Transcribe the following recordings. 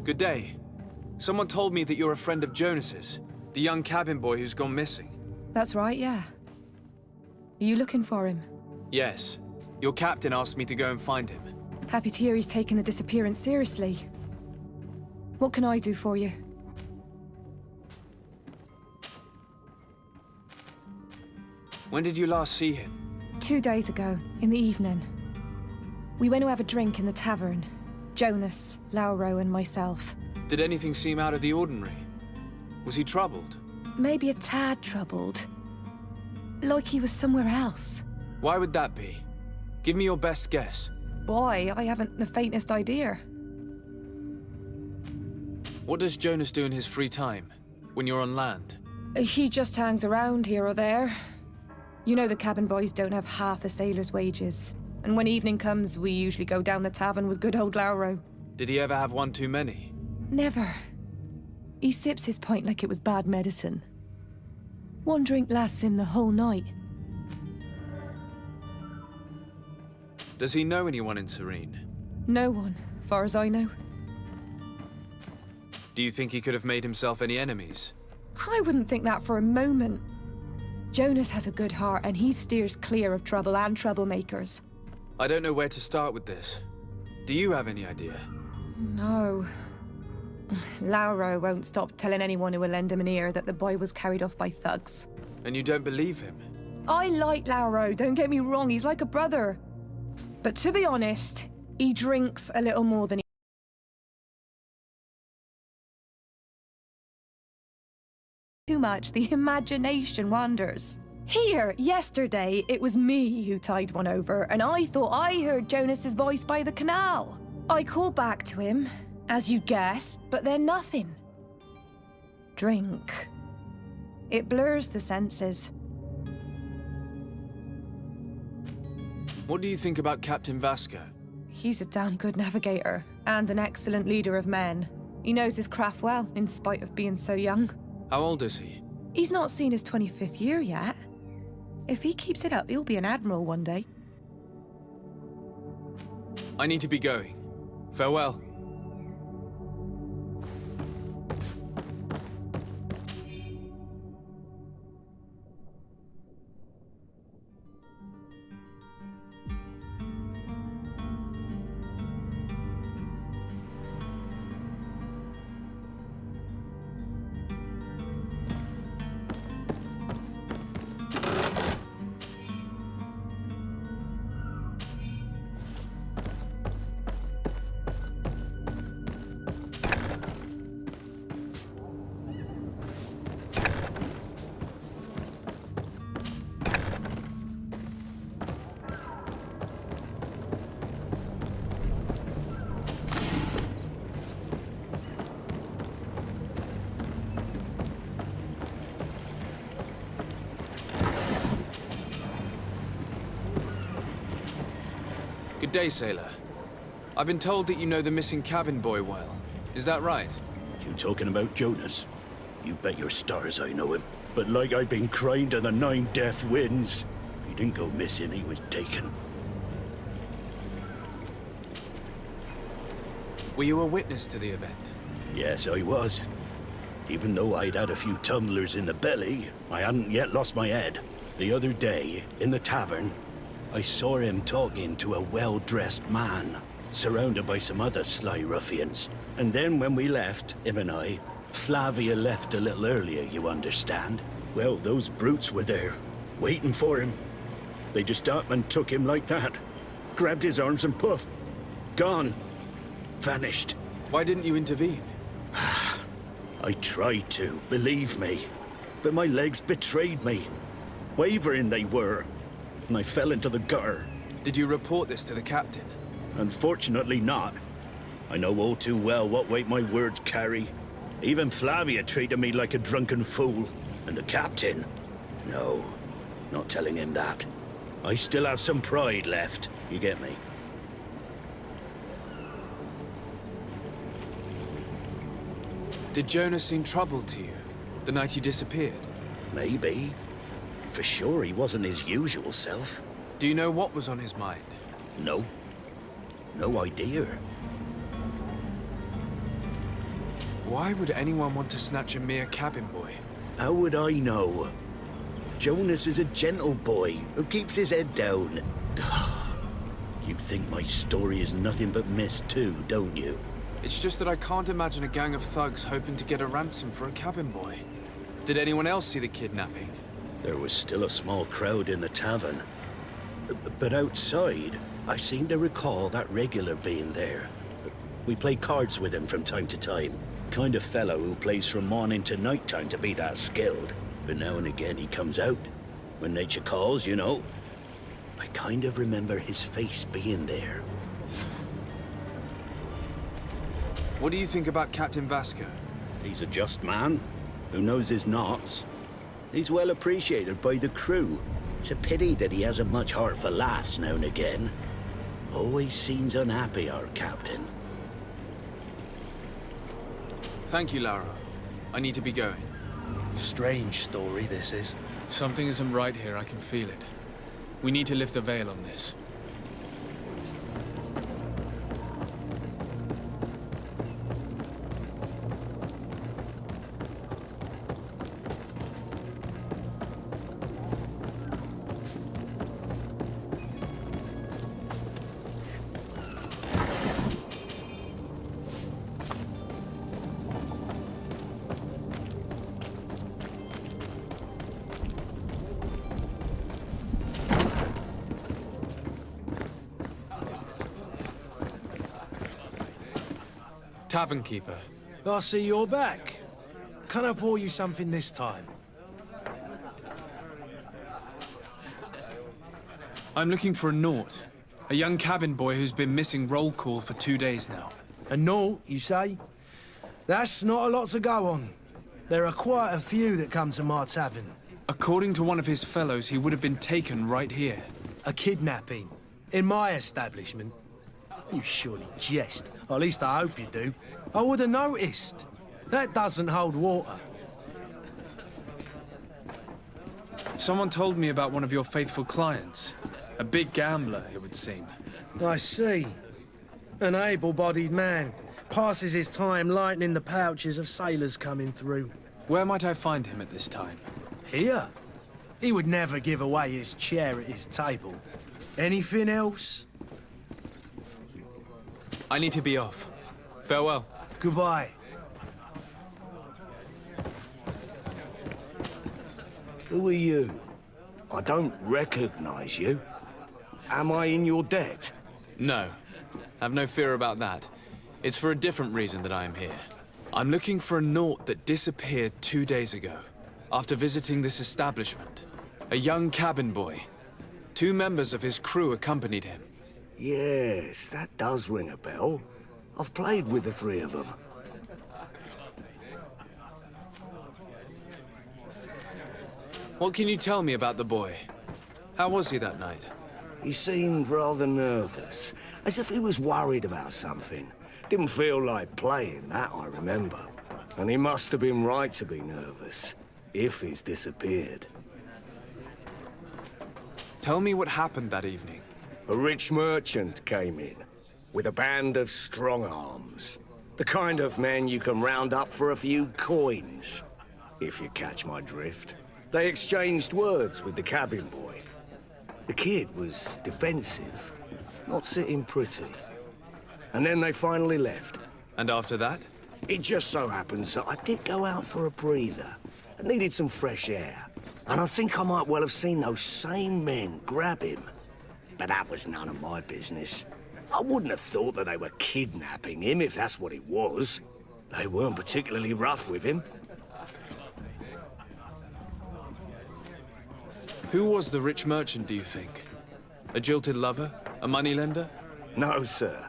Good day. Someone told me that you're a friend of Jonas's, the young cabin boy who's gone missing. That's right, yeah. Are you looking for him? Yes. Your captain asked me to go and find him. Happy to hear he's taken the disappearance seriously. What can I do for you? When did you last see him? 2 days ago, in the evening. We went to have a drink in the tavern. Jonas, Lauro, and myself. Did anything seem out of the ordinary? Was he troubled? Maybe a tad troubled. Like he was somewhere else. Why would that be? Give me your best guess. Boy, I haven't the faintest idea. What does Jonas do in his free time, when you're on land? He just hangs around here or there. You know the cabin boys don't have half a sailor's wages. And when evening comes, we usually go down the tavern with good old Lauro. Did he ever have one too many? Never. He sips his pint like it was bad medicine. One drink lasts him the whole night. Does he know anyone in Serene? No one, far as I know. Do you think he could have made himself any enemies? I wouldn't think that for a moment. Jonas has a good heart and he steers clear of trouble and troublemakers. I don't know where to start with this. Do you have any idea? No. Lauro won't stop telling anyone who will lend him an ear that the boy was carried off by thugs. And you don't believe him? I like Lauro, don't get me wrong, he's like a brother. But to be honest, he drinks a little more than he... Too much, the imagination wanders. Here, yesterday, it was me who tied one over, and I thought I heard Jonas's voice by the canal. I called back to him, as you guessed, but then nothing. Drink. It blurs the senses. What do you think about Captain Vasco? He's a damn good navigator, and an excellent leader of men. He knows his craft well, in spite of being so young. How old is he? He's not seen his 25th year yet. If he keeps it up, he'll be an admiral one day. I need to be going. Farewell. Good day, sailor. I've been told that you know the missing cabin boy well. Is that right? You talking about Jonas? You bet your stars I know him. But like I've been crying to the 9 death winds, he didn't go missing, he was taken. Were you a witness to the event? Yes, I was. Even though I'd had a few tumblers in the belly, I hadn't yet lost my head. The other day, in the tavern, I saw him talking to a well-dressed man, surrounded by some other sly ruffians. And then when we left, him and I, Flavia left a little earlier, you understand? Well, those brutes were there, waiting for him. They just up and took him like that. Grabbed his arms and poof, gone. Vanished. Why didn't you intervene? I tried to, believe me. But my legs betrayed me. Wavering they were. And I fell into the gutter. Did you report this to the captain? Unfortunately not. I know all too well what weight my words carry. Even Flavia treated me like a drunken fool. And the captain? No, not telling him that. I still have some pride left, you get me? Did Jonas seem troubled to you, the night he disappeared? Maybe. For sure he wasn't his usual self. Do you know what was on his mind? No. No idea. Why would anyone want to snatch a mere cabin boy? How would I know? Jonas is a gentle boy who keeps his head down. You think my story is nothing but mist too, don't you? It's just that I can't imagine a gang of thugs hoping to get a ransom for a cabin boy. Did anyone else see the kidnapping? There was still a small crowd in the tavern. But outside, I seem to recall that regular being there. We play cards with him from time to time. Kind of fellow who plays from morning to night time to be that skilled. But now and again he comes out. When nature calls, you know. I kind of remember his face being there. What do you think about Captain Vasco? He's a just man who knows his knots. He's well appreciated by the crew. It's a pity that he hasn't much heart for laughs now and again. Always seems unhappy, our captain. Thank you, Lara. I need to be going. Strange story, this is. Something isn't right here, I can feel it. We need to lift the veil on this. Tavern keeper. I see you're back. Can I pour you something this time? I'm looking for a Naut. A young cabin boy who's been missing roll call for 2 days now. A Naut, you say? That's not a lot to go on. There are quite a few that come to my tavern. According to one of his fellows, he would have been taken right here. A kidnapping. In my establishment. You surely jest. Or at least I hope you do. I would have noticed. That doesn't hold water. Someone told me about one of your faithful clients. A big gambler, it would seem. I see. An able-bodied man. Passes his time lightening the pouches of sailors coming through. Where might I find him at this time? Here? He would never give away his chair at his table. Anything else? I need to be off. Farewell. Goodbye. Who are you? I don't recognize you. Am I in your debt? No. Have no fear about that. It's for a different reason that I am here. I'm looking for a Naut that disappeared 2 days ago, after visiting this establishment. A young cabin boy. 2 members of his crew accompanied him. Yes, that does ring a bell. I've played with the 3 of them. What can you tell me about the boy? How was he that night? He seemed rather nervous, as if he was worried about something. Didn't feel like playing, that I remember. And he must have been right to be nervous, if he's disappeared. Tell me what happened that evening. A rich merchant came in, with a band of strong arms. The kind of men you can round up for a few coins, if you catch my drift. They exchanged words with the cabin boy. The kid was defensive, not sitting pretty. And then they finally left. And after that? It just so happens that I did go out for a breather. I needed some fresh air. And I think I might well have seen those same men grab him. But that was none of my business. I wouldn't have thought that they were kidnapping him if that's what it was. They weren't particularly rough with him. Who was the rich merchant, do you think? A jilted lover? A moneylender? No, sir.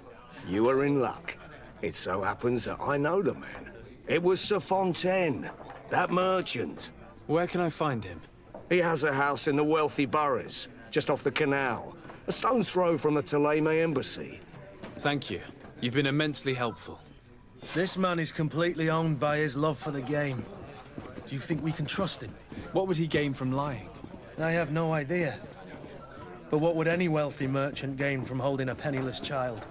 You are in luck. It so happens that I know the man. It was Sir Fontaine, that merchant. Where can I find him? He has a house in the wealthy boroughs, just off the canal. A stone's throw from the Theleme embassy. Thank you. You've been immensely helpful. This man is completely owned by his love for the game. Do you think we can trust him? What would he gain from lying? I have no idea. But what would any wealthy merchant gain from holding a penniless child?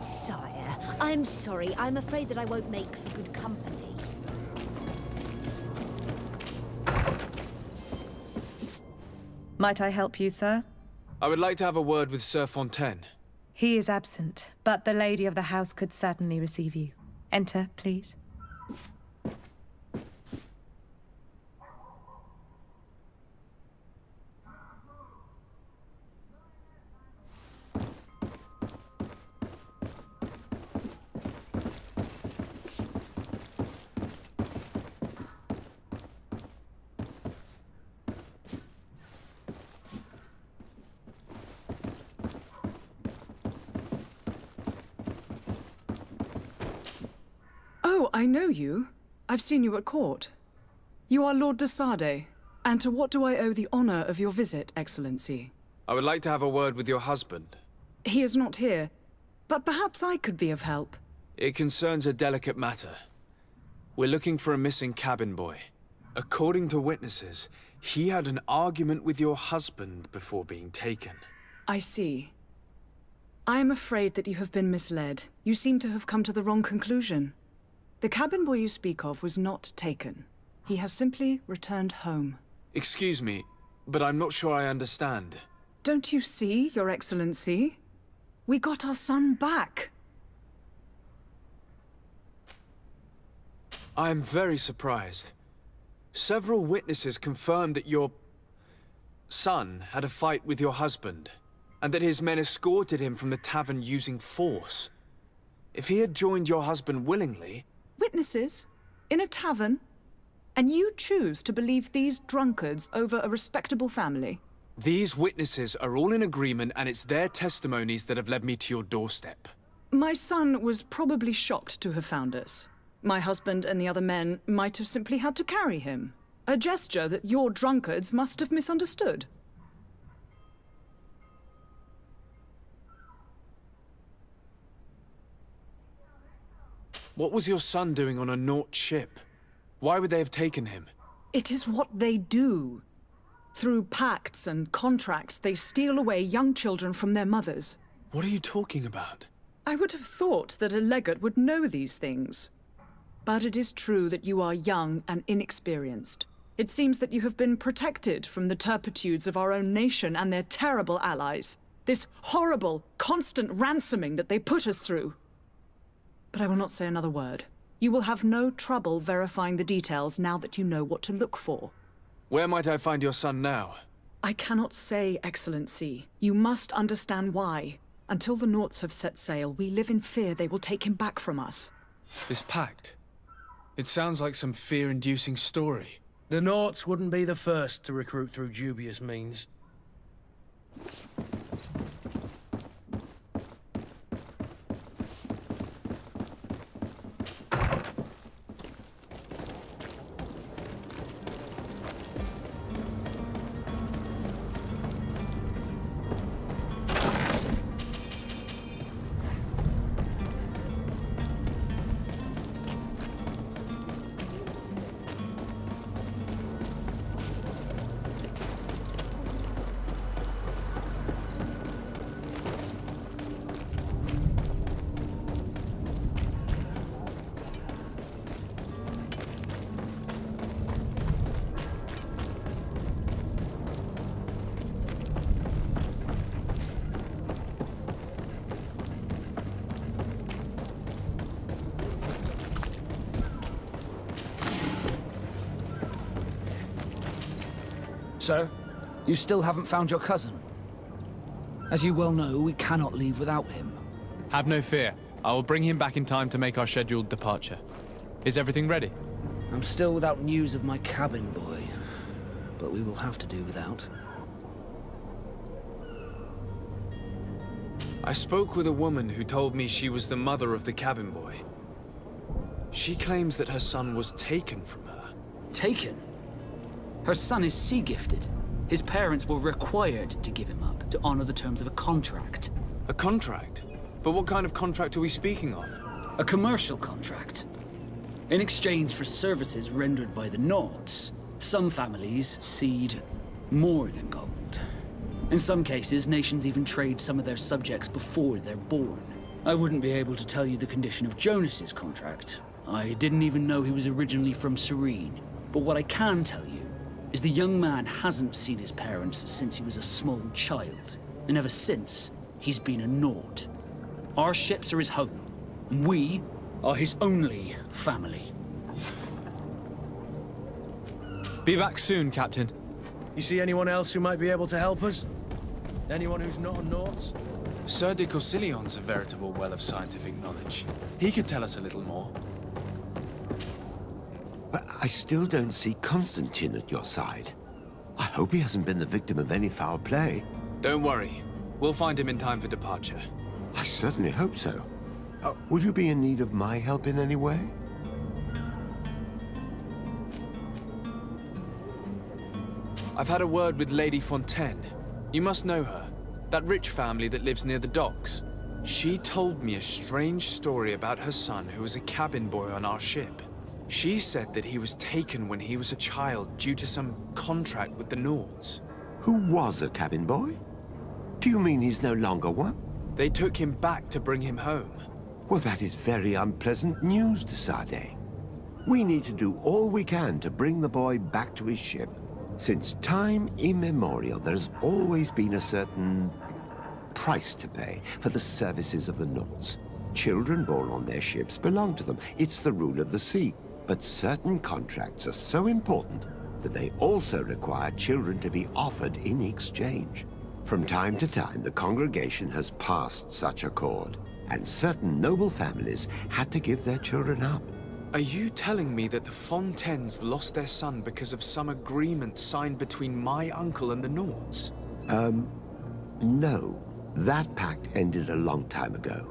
Sire, I'm sorry. I'm afraid that I won't make for good company. Might I help you, sir? I would like to have a word with Sir Fontaine. He is absent, but the lady of the house could certainly receive you. Enter, please. Oh, I know you. I've seen you at court. You are Lord de Sade. And to what do I owe the honor of your visit, Excellency? I would like to have a word with your husband. He is not here, but perhaps I could be of help. It concerns a delicate matter. We're looking for a missing cabin boy. According to witnesses, he had an argument with your husband before being taken. I see. I am afraid that you have been misled. You seem to have come to the wrong conclusion. The cabin boy you speak of was not taken. He has simply returned home. Excuse me, but I'm not sure I understand. Don't you see, Your Excellency? We got our son back. I am very surprised. Several witnesses confirmed that your son had a fight with your husband, and that his men escorted him from the tavern using force. If he had joined your husband willingly... Witnesses? In a tavern? And you choose to believe these drunkards over a respectable family? These witnesses are all in agreement, and it's their testimonies that have led me to your doorstep. My son was probably shocked to have found us. My husband and the other men might have simply had to carry him. A gesture that your drunkards must have misunderstood. What was your son doing on a Naut ship? Why would they have taken him? It is what they do. Through pacts and contracts, they steal away young children from their mothers. What are you talking about? I would have thought that a legate would know these things. But it is true that you are young and inexperienced. It seems that you have been protected from the turpitudes of our own nation and their terrible allies. This horrible, constant ransoming that they put us through. But I will not say another word. You will have no trouble verifying the details now that you know what to look for. Where might I find your son now? I cannot say, Excellency. You must understand why. Until the Nauts have set sail, we live in fear they will take him back from us. This pact? It sounds like some fear-inducing story. The Nauts wouldn't be the first to recruit through dubious means. Sir, you still haven't found your cousin. As you well know, we cannot leave without him. Have no fear. I will bring him back in time to make our scheduled departure. Is everything ready? I'm still without news of my cabin boy, but we will have to do without. I spoke with a woman who told me she was the mother of the cabin boy. She claims that her son was taken from her. Taken? Her son is sea-gifted. His parents were required to give him up to honor the terms of a contract. A contract? But what kind of contract are we speaking of? A commercial contract. In exchange for services rendered by the Nauts, some families cede more than gold. In some cases, nations even trade some of their subjects before they're born. I wouldn't be able to tell you the condition of Jonas's contract. I didn't even know he was originally from Serene. But what I can tell you is the young man hasn't seen his parents since he was a small child. And ever since, he's been a Nord. Our ships are his home, and we are his only family. Be back soon, Captain. You see anyone else who might be able to help us? Anyone who's not a Naut? Sir de Corsillion's a veritable well of scientific knowledge. He could tell us a little more. But I still don't see Constantine at your side. I hope he hasn't been the victim of any foul play. Don't worry. We'll find him in time for departure. I certainly hope so. Would you be in need of my help in any way? I've had a word with Lady Fontaine. You must know her. That rich family that lives near the docks. She told me a strange story about her son who was a cabin boy on our ship. She said that he was taken when he was a child due to some contract with the Nords. Who was a cabin boy? Do you mean he's no longer one? They took him back to bring him home. Well, that is very unpleasant news, de Sade. We need to do all we can to bring the boy back to his ship. Since time immemorial, there's always been a certain price to pay for the services of the Nords. Children born on their ships belong to them. It's the rule of the sea. But certain contracts are so important that they also require children to be offered in exchange. From time to time, the congregation has passed such accord, and certain noble families had to give their children up. Are you telling me that the Fontaines lost their son because of some agreement signed between my uncle and the Nords? No. That pact ended a long time ago.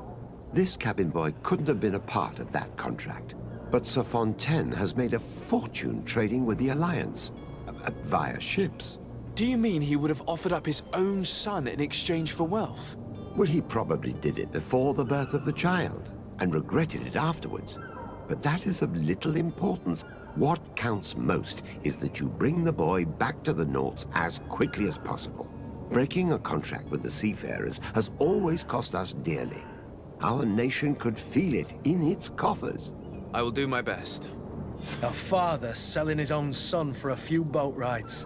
This cabin boy couldn't have been a part of that contract. But Sir Fontaine has made a fortune trading with the Alliance, via ships. Do you mean he would have offered up his own son in exchange for wealth? Well, he probably did it before the birth of the child, and regretted it afterwards. But that is of little importance. What counts most is that you bring the boy back to the Nords as quickly as possible. Breaking a contract with the seafarers has always cost us dearly. Our nation could feel it in its coffers. I will do my best. A father selling his own son for a few boat rides.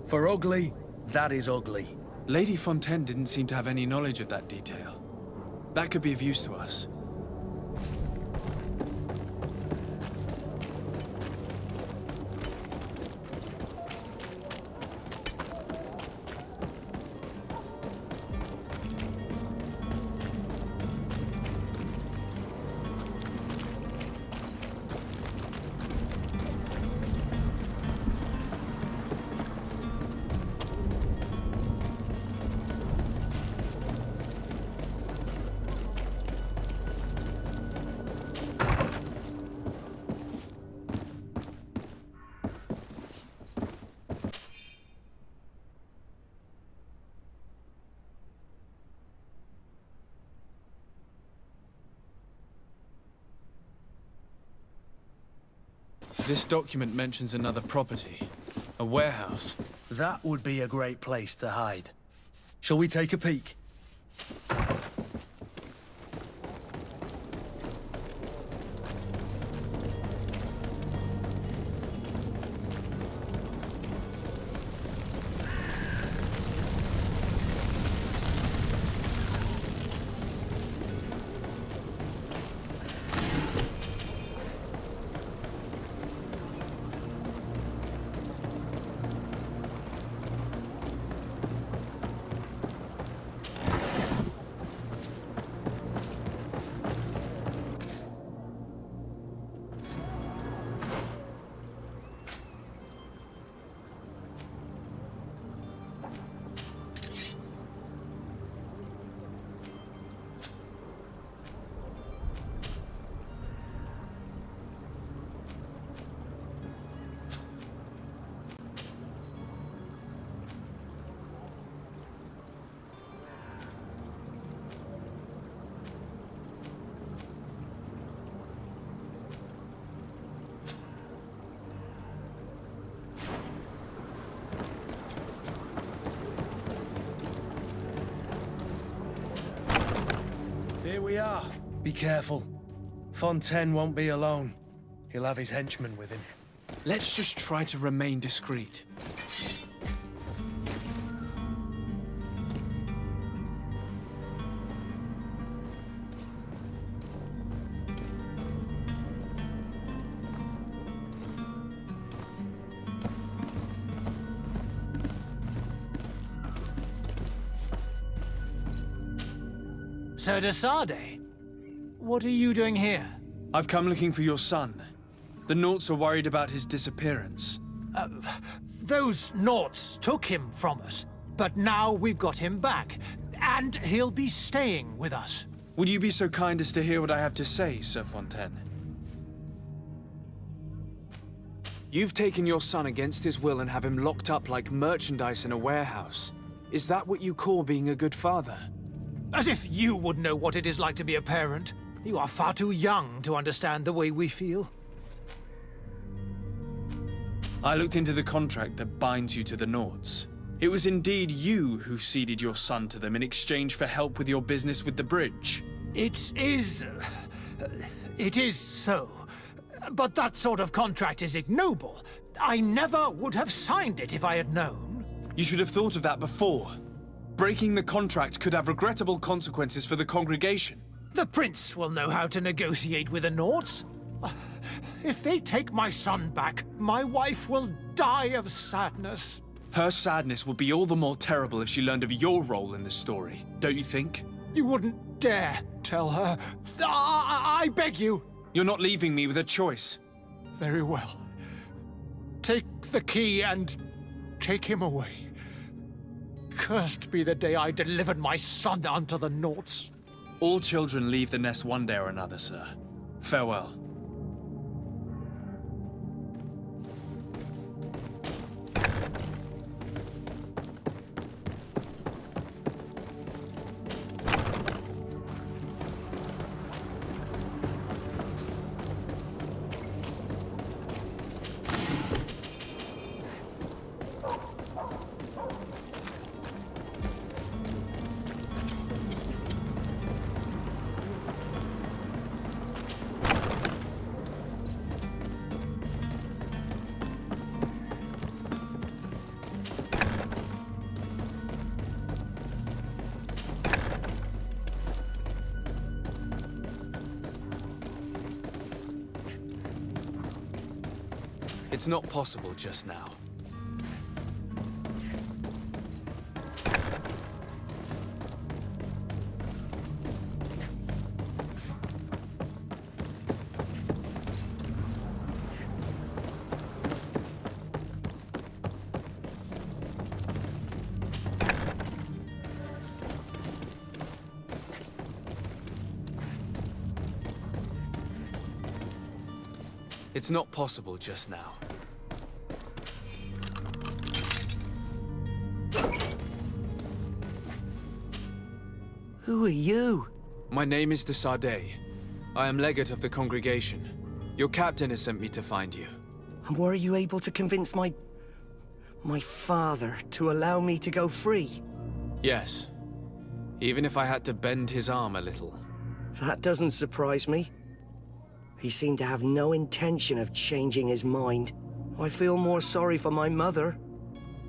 For ugly, that is ugly. Lady Fontaine didn't seem to have any knowledge of that detail. That could be of use to us. This document mentions another property. A warehouse. That would be a great place to hide. Shall we take a peek? Here we are. Be careful. Fontaine won't be alone. He'll have his henchmen with him. Let's just try to remain discreet. Sir de Sade, what are you doing here? I've come looking for your son. The Naughts are worried about his disappearance. Those Naughts took him from us, but now we've got him back, and he'll be staying with us. Would you be so kind as to hear what I have to say, Sir Fontaine? You've taken your son against his will and have him locked up like merchandise in a warehouse. Is that what you call being a good father? As if you would know what it is like to be a parent. You are far too young to understand the way we feel. I looked into the contract that binds you to the Naughts. It was indeed you who ceded your son to them in exchange for help with your business with the bridge. It is so. But that sort of contract is ignoble. I never would have signed it if I had known. You should have thought of that before. Breaking the contract could have regrettable consequences for the congregation. The prince will know how to negotiate with the Naughts. If they take my son back, my wife will die of sadness. Her sadness will be all the more terrible if she learned of your role in the story, don't you think? You wouldn't dare tell her. I beg you. You're not leaving me with a choice. Very well. Take the key and take him away. Cursed be the day I delivered my son unto the Naughts. All children leave the nest one day or another, sir. Farewell. It's not possible just now. It's not possible just now. Who are you? My name is de Sade. I am legate of the congregation. Your captain has sent me to find you. And were you able to convince my father to allow me to go free? Yes. Even if I had to bend his arm a little. That doesn't surprise me. He seemed to have no intention of changing his mind. I feel more sorry for my mother.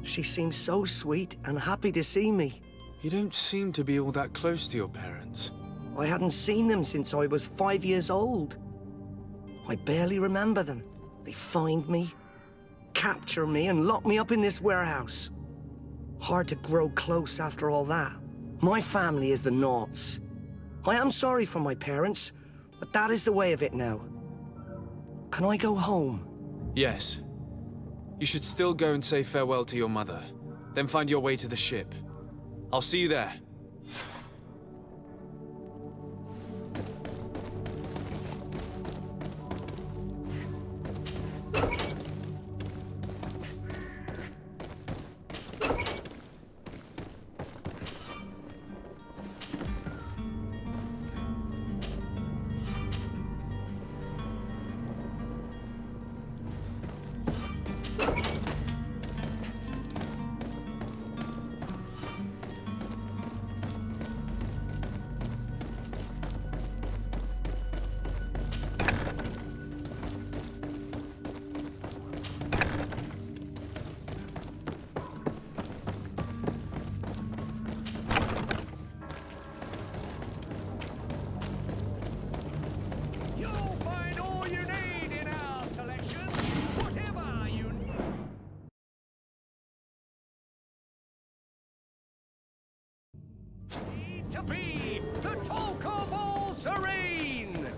She seems so sweet and happy to see me. You don't seem to be all that close to your parents. I hadn't seen them since I was 5 years old. I barely remember them. They find me, capture me, and lock me up in this warehouse. Hard to grow close after all that. My family is the Naughts. I am sorry for my parents, but that is the way of it now. Can I go home? Yes. You should still go and say farewell to your mother. Then find your way to the ship. I'll see you there. Serene!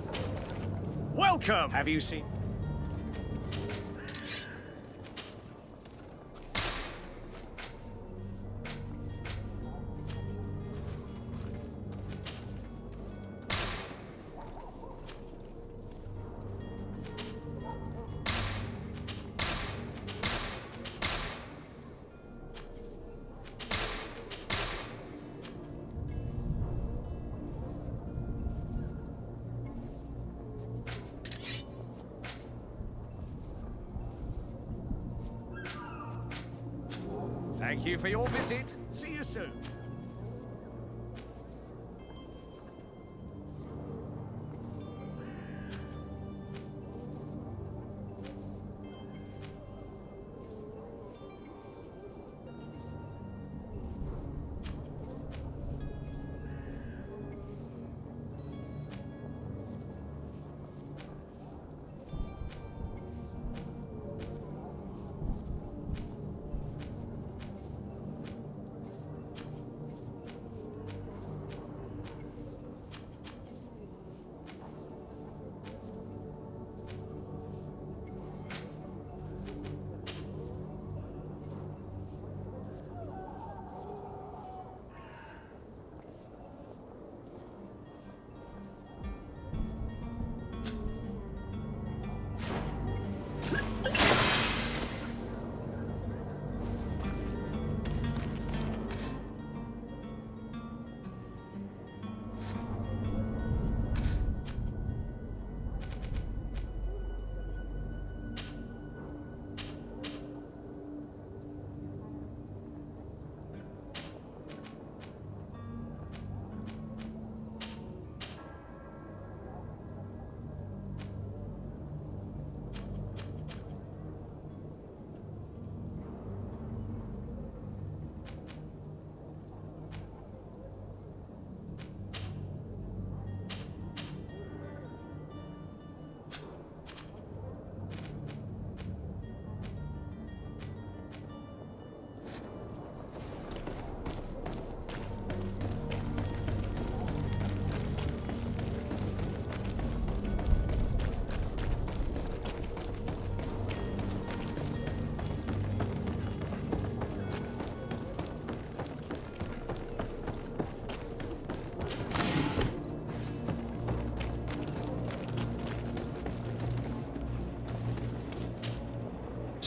Welcome! Have you seen... Thank you for your visit. See you soon.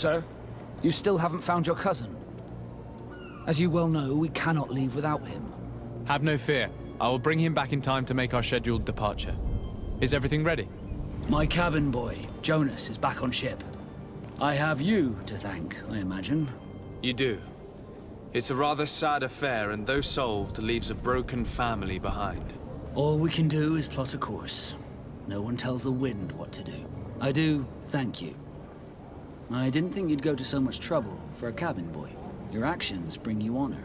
Sir, you still haven't found your cousin. As you well know, we cannot leave without him. Have no fear. I will bring him back in time to make our scheduled departure. Is everything ready? My cabin boy, Jonas, is back on ship. I have you to thank, I imagine. You do. It's a rather sad affair, and though solved, leaves a broken family behind. All we can do is plot a course. No one tells the wind what to do. I do thank you. I didn't think you'd go to so much trouble for a cabin boy. Your actions bring you honor.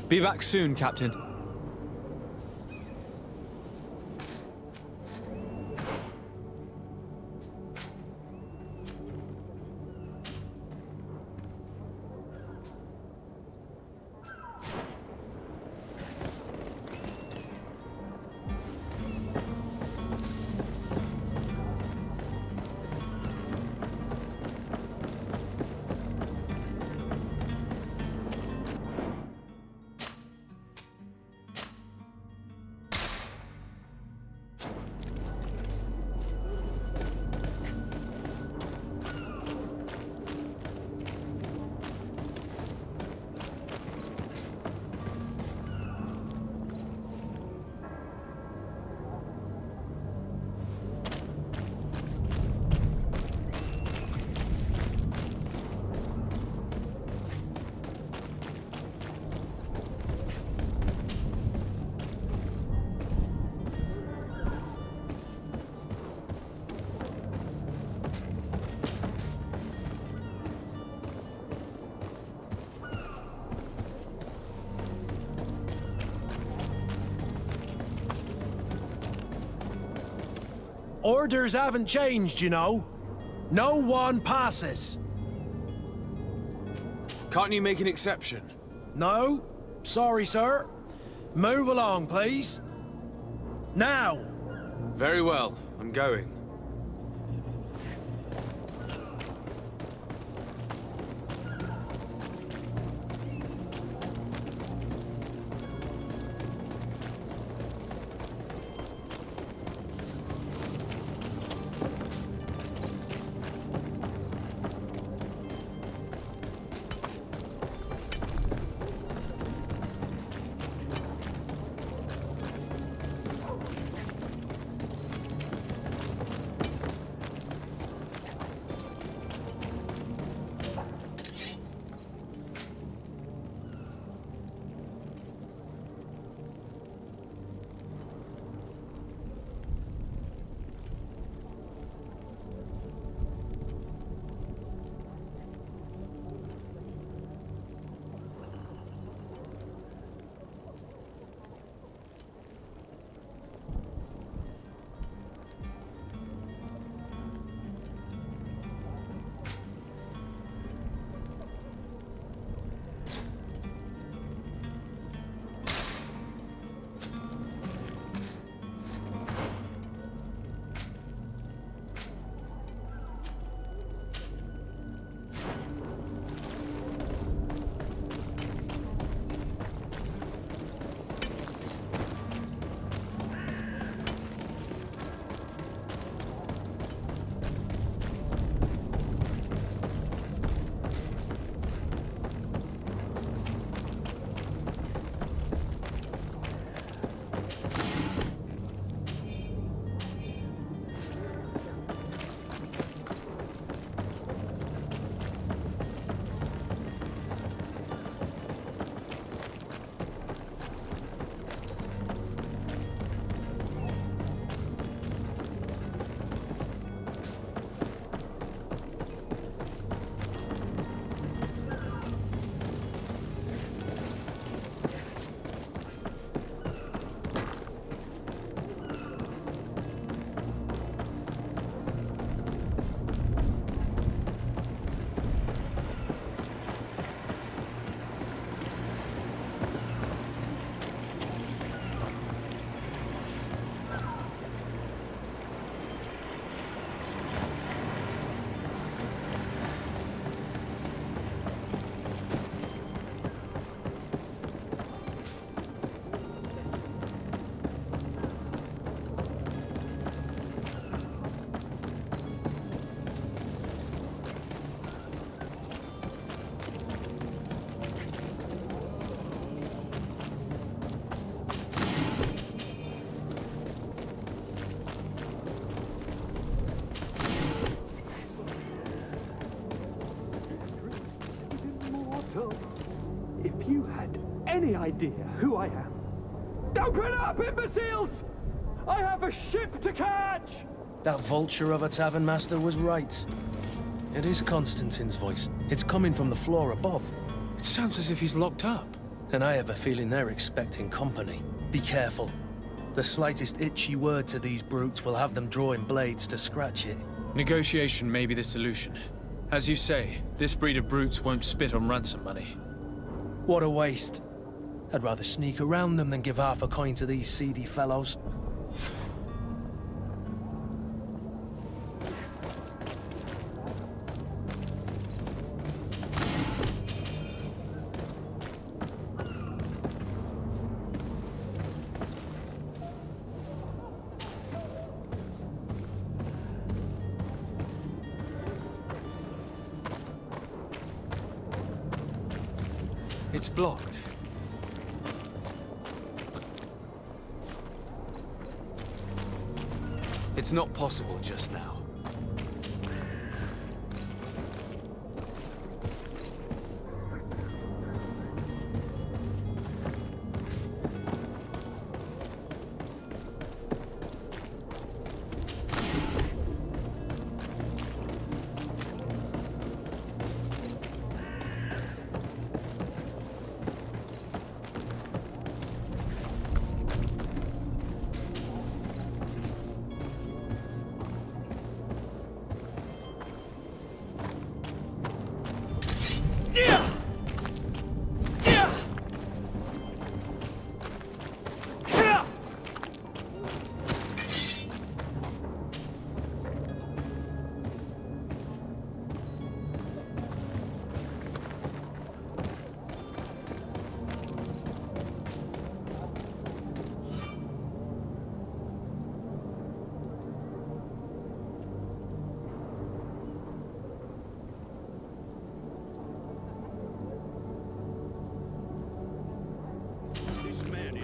Be back soon, Captain. Orders haven't changed, you know. No one passes. Can't you make an exception? No, sorry, sir. Move along, please. Now! Very well, I'm going. If you had any idea who I am... Open up, imbeciles! I have a ship to catch! That vulture of a tavern master was right. It is Constantine's voice. It's coming from the floor above. It sounds as if he's locked up. And I have a feeling they're expecting company. Be careful. The slightest itchy word to these brutes will have them drawing blades to scratch it. Negotiation may be the solution. As you say, this breed of brutes won't spit on ransom money. What a waste. I'd rather sneak around them than give half a coin to these seedy fellows. It's blocked. It's not possible just now.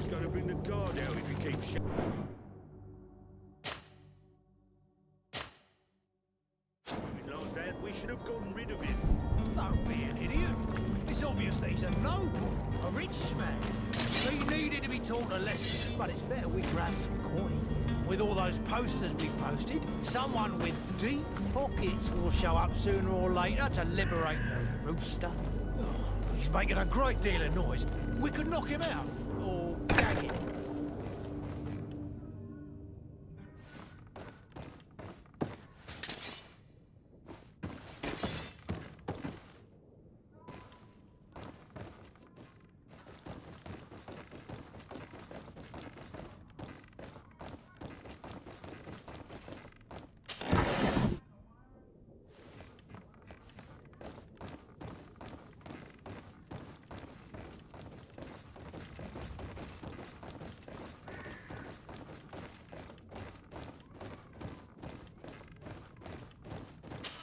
He's got to bring the guard out if he keeps like that, we should have gotten rid of him. Don't be an idiot. It's obvious that he's a noble, a rich man. He needed to be taught a lesson, but it's better we grab some coin. With all those posters we posted, someone with deep pockets will show up sooner or later to liberate the rooster. Oh, he's making a great deal of noise. We could knock him out, or gag him.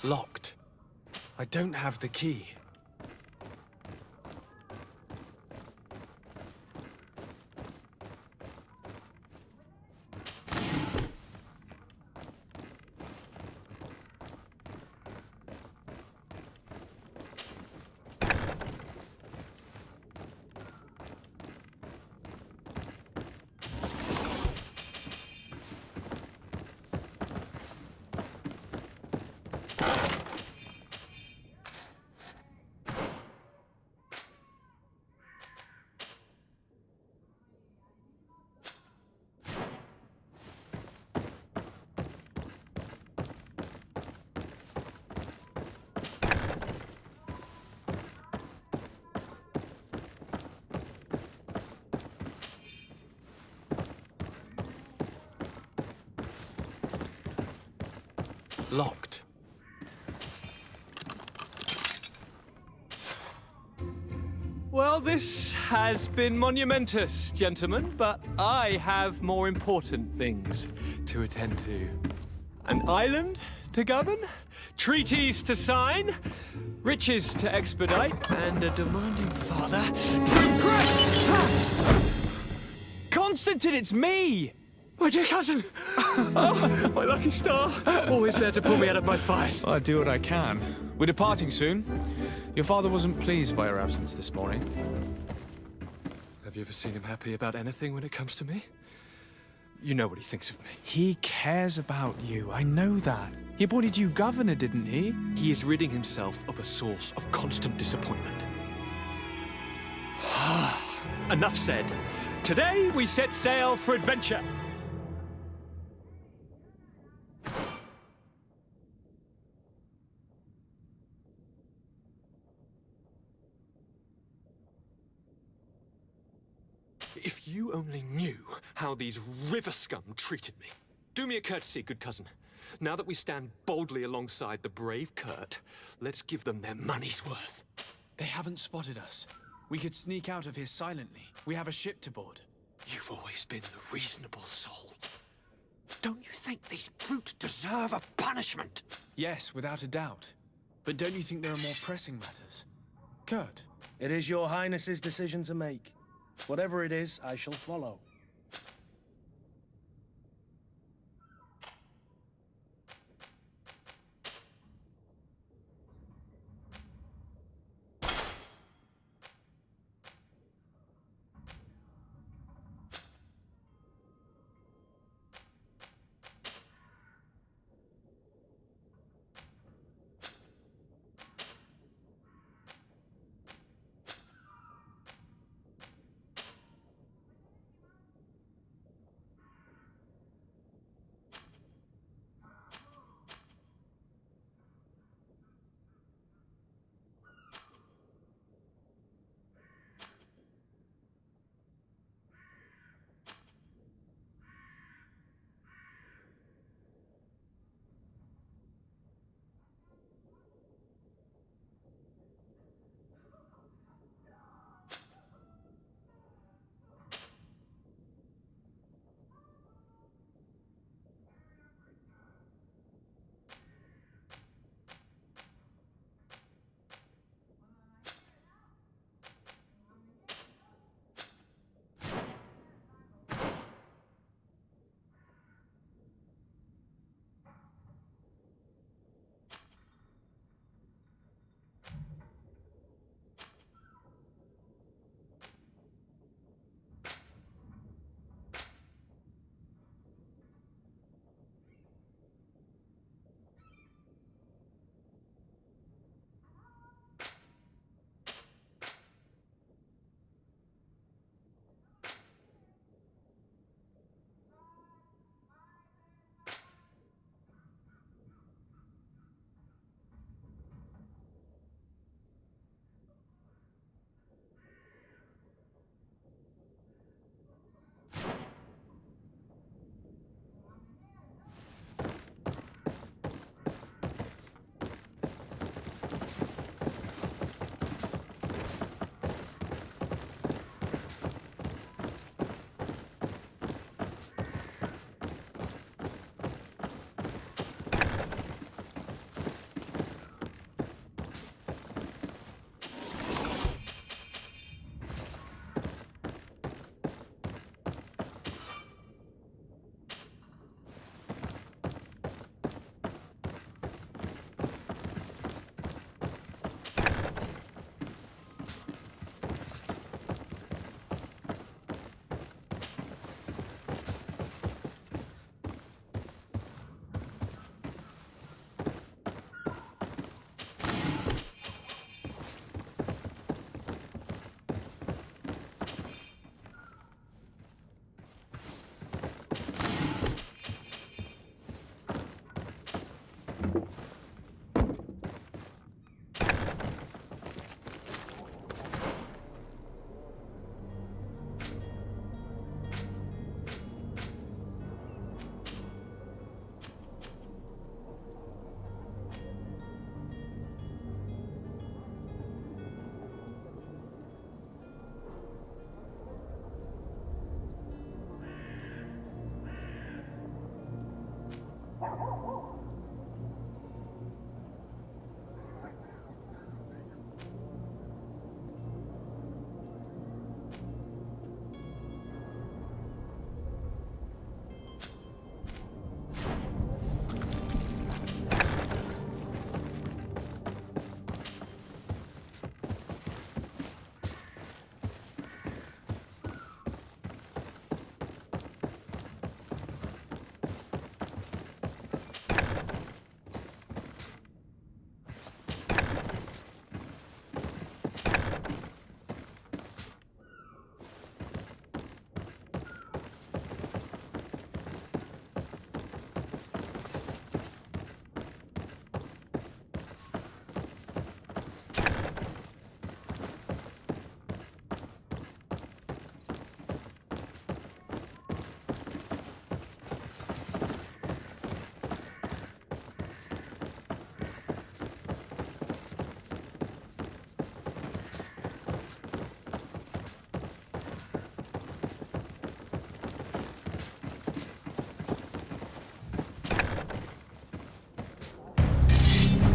Locked. I don't have the key. Locked. Well, this has been monumentous, gentlemen, but I have more important things to attend to. An island to govern, treaties to sign, riches to expedite, and a demanding father to impress! Constantine, it's me! My dear cousin! Oh, my lucky star! Always there to pull me out of my fires. I do what I can. We're departing soon. Your father wasn't pleased by your absence this morning. Have you ever seen him happy about anything when it comes to me? You know what he thinks of me. He cares about you, I know that. He appointed you governor, didn't he? He is ridding himself of a source of constant disappointment. Enough said. Today we set sail for adventure. If you only knew how these river scum treated me. Do me a courtesy, good cousin. Now that we stand boldly alongside the brave Kurt, let's give them their money's worth. They haven't spotted us. We could sneak out of here silently. We have a ship to board. You've always been the reasonable soul. Don't you think these brutes deserve a punishment? Yes, without a doubt. But don't you think there are more pressing matters? Kurt? It is your highness's decision to make. Whatever it is, I shall follow.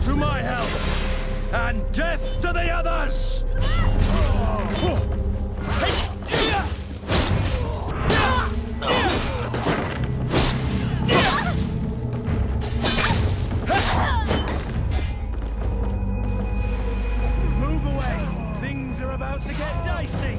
To my help! And death to the others! Move away! Things are about to get dicey!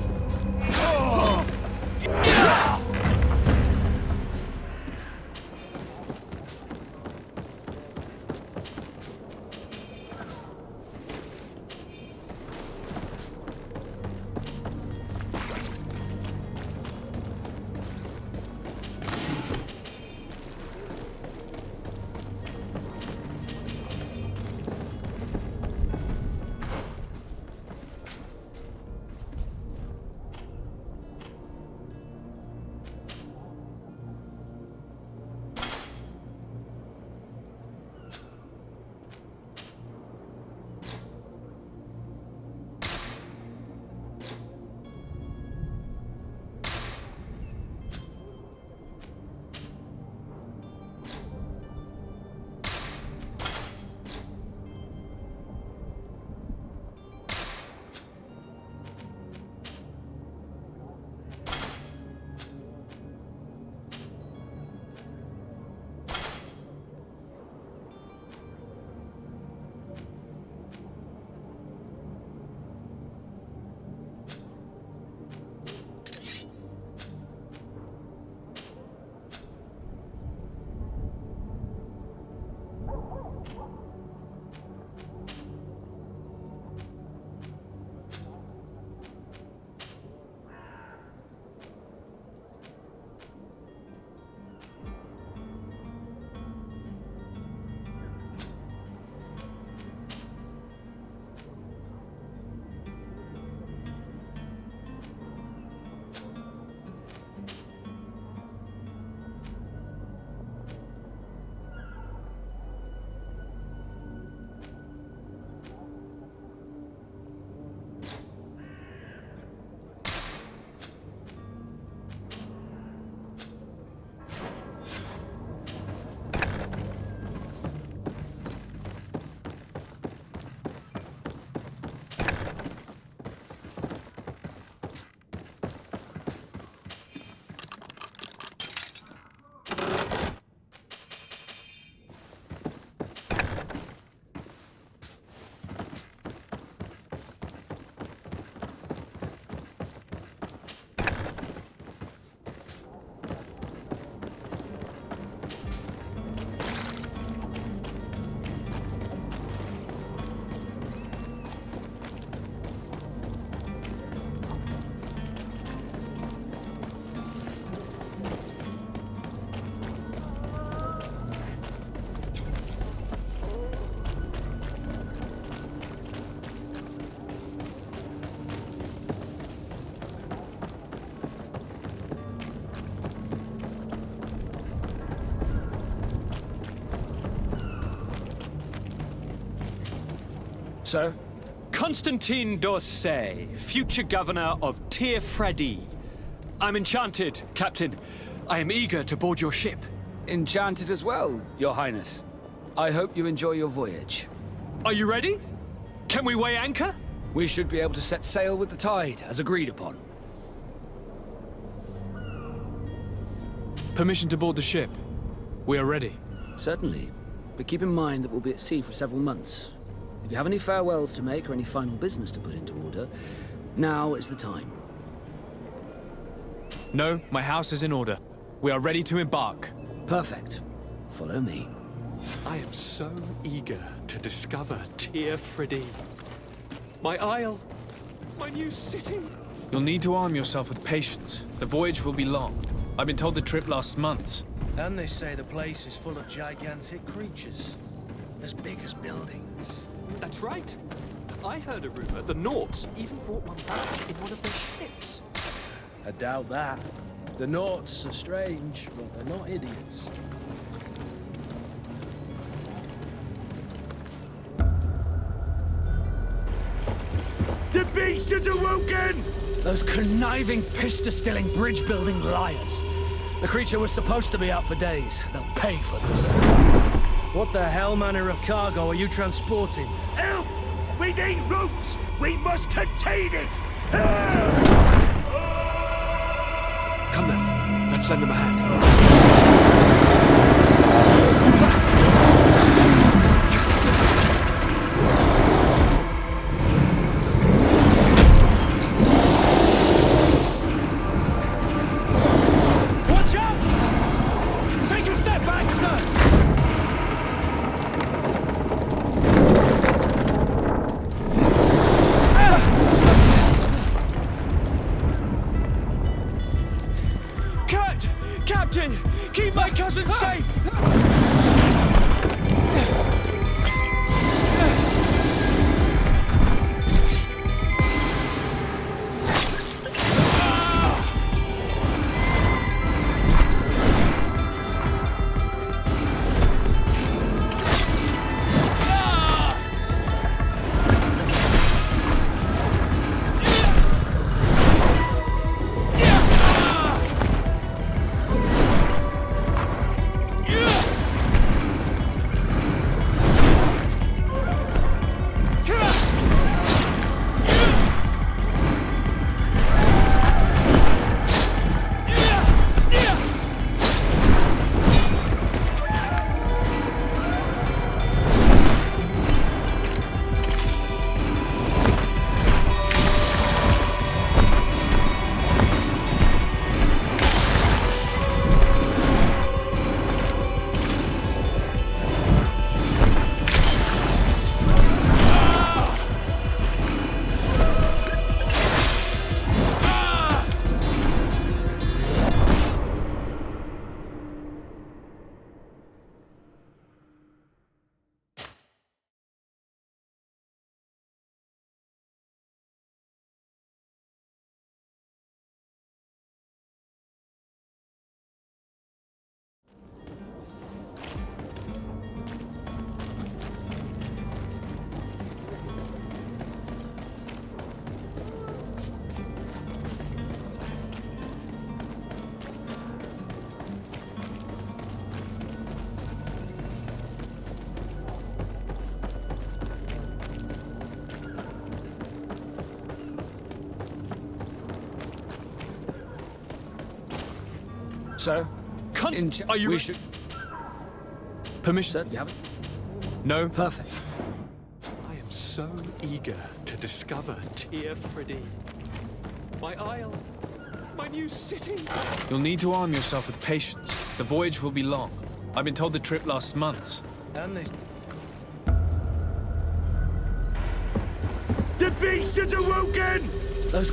Sir? Constantine d'Orsay, future governor of Tir Freddy. I'm enchanted, Captain. I am eager to board your ship. Enchanted as well, Your Highness. I hope you enjoy your voyage. Are you ready? Can we weigh anchor? We should be able to set sail with the tide, as agreed upon. Permission to board the ship. We are ready. Certainly. But keep in mind that we'll be at sea for several months. If you have any farewells to make or any final business to put into order, now is the time. No, my house is in order. We are ready to embark. Perfect. Follow me. I am so eager to discover Tir Fridee. My isle, my new city. You'll need to arm yourself with patience. The voyage will be long. I've been told the trip lasts months. And they say the place is full of gigantic creatures, as big as buildings. That's right. I heard a rumor the Nauts even brought one back in one of their ships. I doubt that. The Nauts are strange, but they're not idiots. The beast is awoken! Those conniving, pista-stilling, bridge-building liars. The creature was supposed to be out for days. They'll pay for this. What the hell manner of cargo are you transporting? Help! We need ropes! We must contain it! Help! Come now, let's lend them a hand. Watch out! Take a step back, sir! Kurt! Captain! Keep my cousin safe! Sir? Are you... We should... Permission? Sir, you have it? No? Perfect. I am so eager to discover Tir Fridee. My isle, my new city. You'll need to arm yourself with patience. The voyage will be long. I've been told the trip lasts months. And they... The beast is awoken! Those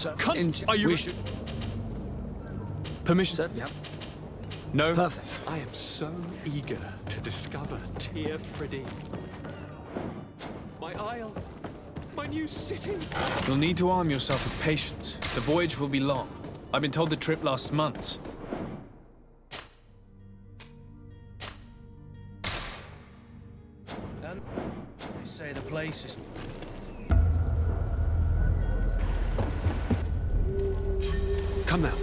sir. Are you... Permission? Sir, yeah. No? Perfect. I am so eager to discover Tir Friddy. My isle. My new city. You'll need to arm yourself with patience. The voyage will be long. I've been told the trip lasts months. They say the place is... Come now.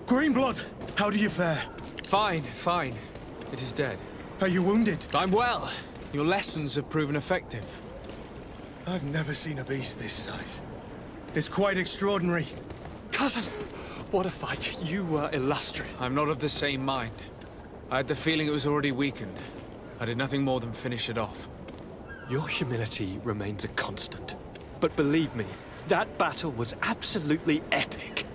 Greenblood, how do you fare? Fine, fine. It is dead. Are you wounded? I'm well. Your lessons have proven effective. I've never seen a beast this size. It's quite extraordinary. Cousin, what a fight. You were illustrious. I'm not of the same mind. I had the feeling it was already weakened. I did nothing more than finish it off. Your humility remains a constant. But believe me, that battle was absolutely epic.